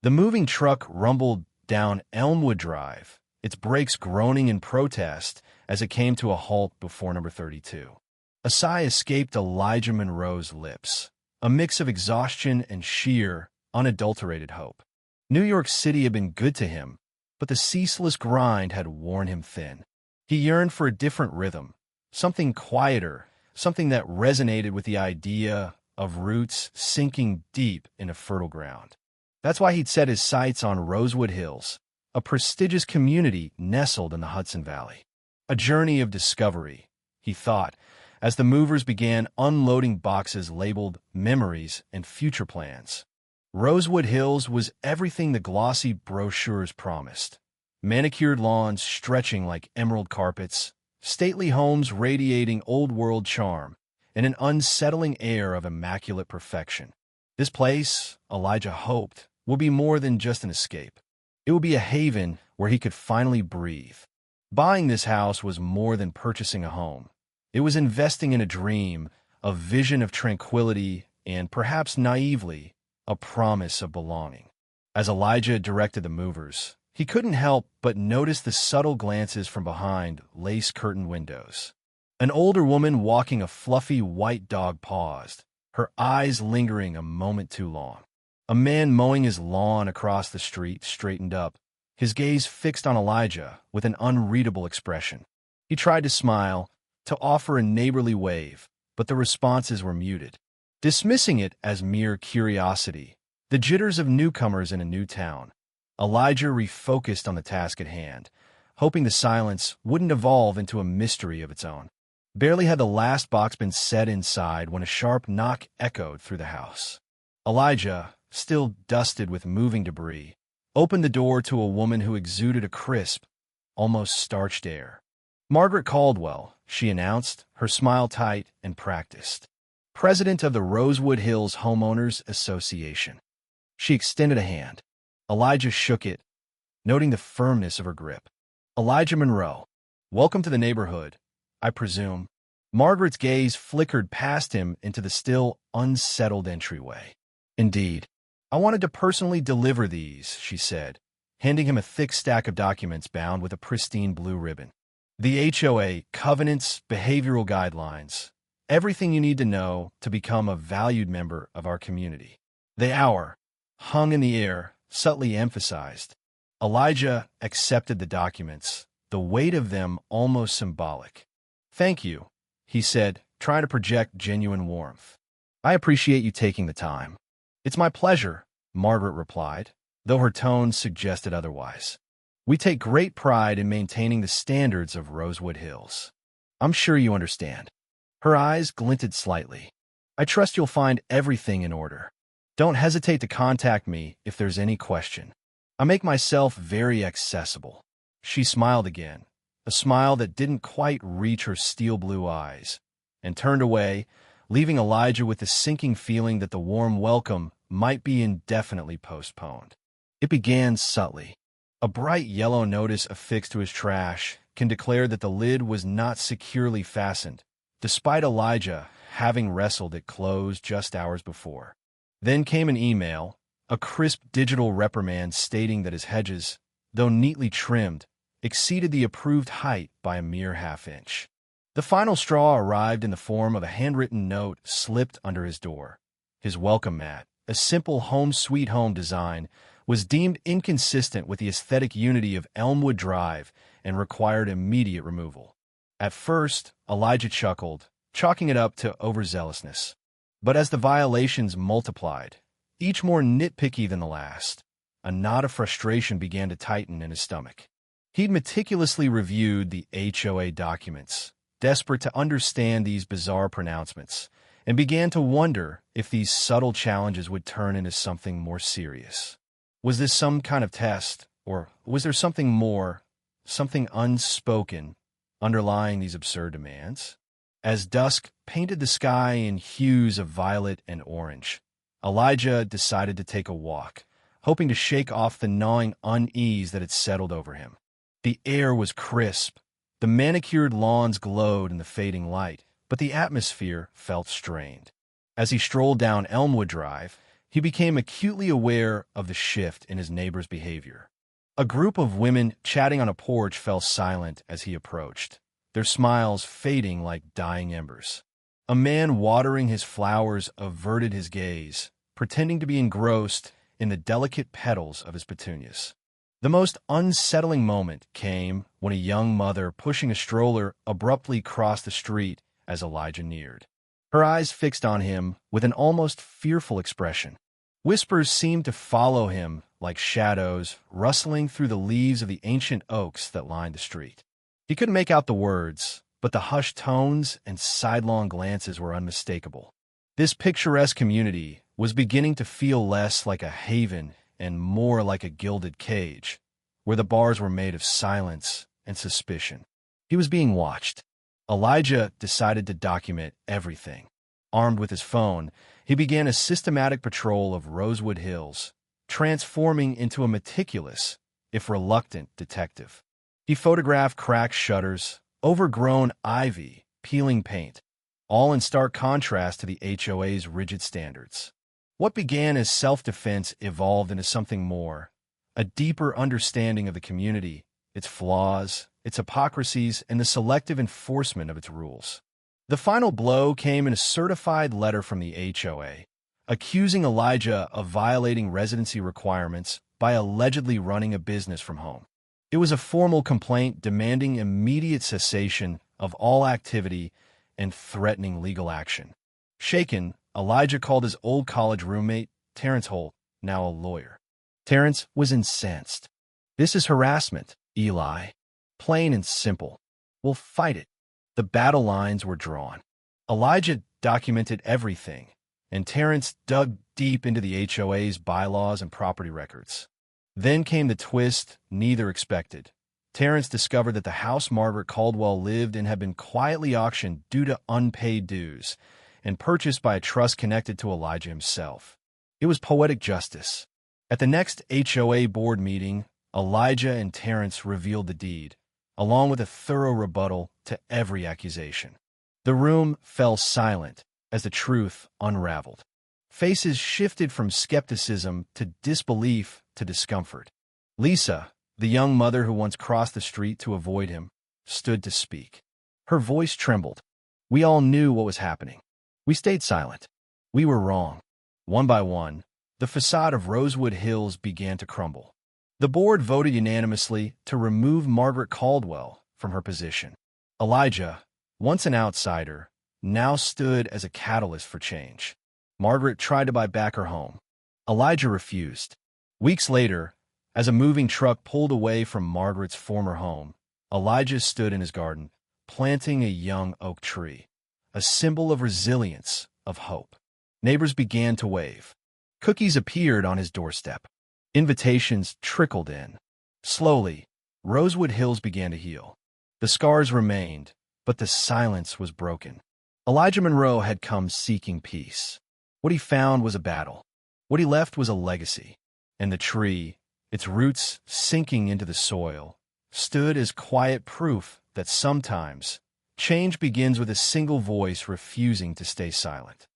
The moving truck rumbled down Elmwood Drive, its brakes groaning in protest as it came to a halt before number 32. A sigh escaped Elijah Monroe's lips, a mix of exhaustion and sheer, unadulterated hope. New York City had been good to him, but the ceaseless grind had worn him thin. He yearned for a different rhythm, something quieter, something that resonated with the idea of roots sinking deep into fertile ground. That's why he'd set his sights on Rosewood Hills, a prestigious community nestled in the Hudson Valley. A journey of discovery, he thought, as the movers began unloading boxes labeled memories and future plans. Rosewood Hills was everything the glossy brochures promised. Manicured lawns stretching like emerald carpets, stately homes radiating old-world charm, and an unsettling air of immaculate perfection. This place, Elijah hoped, would be more than just an escape. It would be a haven where he could finally breathe. Buying this house was more than purchasing a home. It was investing in a dream, a vision of tranquility, and perhaps naively, a promise of belonging. As Elijah directed the movers, he couldn't help but notice the subtle glances from behind lace-curtained windows. An older woman walking a fluffy white dog paused, her eyes lingering a moment too long. A man mowing his lawn across the street straightened up, his gaze fixed on Elijah with an unreadable expression. He tried to smile, to offer a neighborly wave, but the responses were muted. Dismissing it as mere curiosity, the jitters of newcomers in a new town, Elijah refocused on the task at hand, hoping the silence wouldn't evolve into a mystery of its own. Barely had the last box been set inside when a sharp knock echoed through the house. Elijah, still dusted with moving debris, opened the door to a woman who exuded a crisp, almost starched air. "Margaret Caldwell," she announced, her smile tight and practiced. "President of the Rosewood Hills Homeowners Association." She extended a hand. Elijah shook it, noting the firmness of her grip. "Elijah Monroe, welcome to the neighborhood, I presume." Margaret's gaze flickered past him into the still unsettled entryway. "Indeed. I wanted to personally deliver these," she said, handing him a thick stack of documents bound with a pristine blue ribbon. "The HOA, covenants, behavioral guidelines, everything you need to know to become a valued member of our community." The hour, hung in the air, subtly emphasized. Elijah accepted the documents, the weight of them almost symbolic. "Thank you," he said, trying to project genuine warmth. "I appreciate you taking the time." "It's my pleasure," Margaret replied, though her tone suggested otherwise. "We take great pride in maintaining the standards of Rosewood Hills. I'm sure you understand." Her eyes glinted slightly. "I trust you'll find everything in order. Don't hesitate to contact me if there's any question. I make myself very accessible." She smiled again, a smile that didn't quite reach her steel blue eyes, and turned away, leaving Elijah with the sinking feeling that the warm welcome might be indefinitely postponed. It began subtly. A bright yellow notice affixed to his trash can declare that the lid was not securely fastened, despite Elijah having wrestled it closed just hours before. Then came an email, a crisp digital reprimand stating that his hedges, though neatly trimmed, exceeded the approved height by a mere half-inch. The final straw arrived in the form of a handwritten note slipped under his door. His welcome mat, a simple home sweet home design, was deemed inconsistent with the aesthetic unity of Elmwood Drive and required immediate removal. At first, Elijah chuckled, chalking it up to overzealousness. But as the violations multiplied, each more nitpicky than the last, a knot of frustration began to tighten in his stomach. He'd meticulously reviewed the HOA documents, desperate to understand these bizarre pronouncements, and began to wonder if these subtle challenges would turn into something more serious. Was this some kind of test, or was there something more, something unspoken, underlying these absurd demands? As dusk painted the sky in hues of violet and orange, Elijah decided to take a walk, hoping to shake off the gnawing unease that had settled over him. The air was crisp, the manicured lawns glowed in the fading light, but the atmosphere felt strained. As he strolled down Elmwood Drive, he became acutely aware of the shift in his neighbor's behavior. A group of women chatting on a porch fell silent as he approached, their smiles fading like dying embers. A man watering his flowers averted his gaze, pretending to be engrossed in the delicate petals of his petunias. The most unsettling moment came when a young mother pushing a stroller abruptly crossed the street as Elijah neared, her eyes fixed on him with an almost fearful expression. Whispers seemed to follow him like shadows rustling through the leaves of the ancient oaks that lined the street. He couldn't make out the words, but the hushed tones and sidelong glances were unmistakable. This picturesque community was beginning to feel less like a haven and more like a gilded cage, where the bars were made of silence and suspicion. He was being watched. Elijah decided to document everything. Armed with his phone, he began a systematic patrol of Rosewood Hills, transforming into a meticulous, if reluctant, detective. He photographed cracked shutters, overgrown ivy, peeling paint, all in stark contrast to the HOA's rigid standards. What began as self-defense evolved into something more, a deeper understanding of the community, its flaws, its hypocrisies, and the selective enforcement of its rules. The final blow came in a certified letter from the HOA, accusing Elijah of violating residency requirements by allegedly running a business from home. It was a formal complaint demanding immediate cessation of all activity and threatening legal action. Shaken, Elijah called his old college roommate, Terrence Holt, now a lawyer. Terrence was incensed. "This is harassment, Eli. Plain and simple. We'll fight it." The battle lines were drawn. Elijah documented everything, and Terrence dug deep into the HOA's bylaws and property records. Then came the twist neither expected. Terrence discovered that the house Margaret Caldwell lived in had been quietly auctioned due to unpaid dues and purchased by a trust connected to Elijah himself. It was poetic justice. At the next HOA board meeting, Elijah and Terrence revealed the deed, along with a thorough rebuttal to every accusation. The room fell silent as the truth unraveled. Faces shifted from skepticism to disbelief to discomfort. Lisa, the young mother who once crossed the street to avoid him, stood to speak. Her voice trembled. "We all knew what was happening. We stayed silent. We were wrong." One by one, the facade of Rosewood Hills began to crumble. The board voted unanimously to remove Margaret Caldwell from her position. Elijah, once an outsider, now stood as a catalyst for change. Margaret tried to buy back her home. Elijah refused. Weeks later, as a moving truck pulled away from Margaret's former home, Elijah stood in his garden, planting a young oak tree, a symbol of resilience, of hope. Neighbors began to wave. Cookies appeared on his doorstep. Invitations trickled in. Slowly, Rosewood Hills began to heal. The scars remained, but the silence was broken. Elijah Monroe had come seeking peace. What he found was a battle. What he left was a legacy. And the tree, its roots sinking into the soil, stood as quiet proof that sometimes change begins with a single voice refusing to stay silent.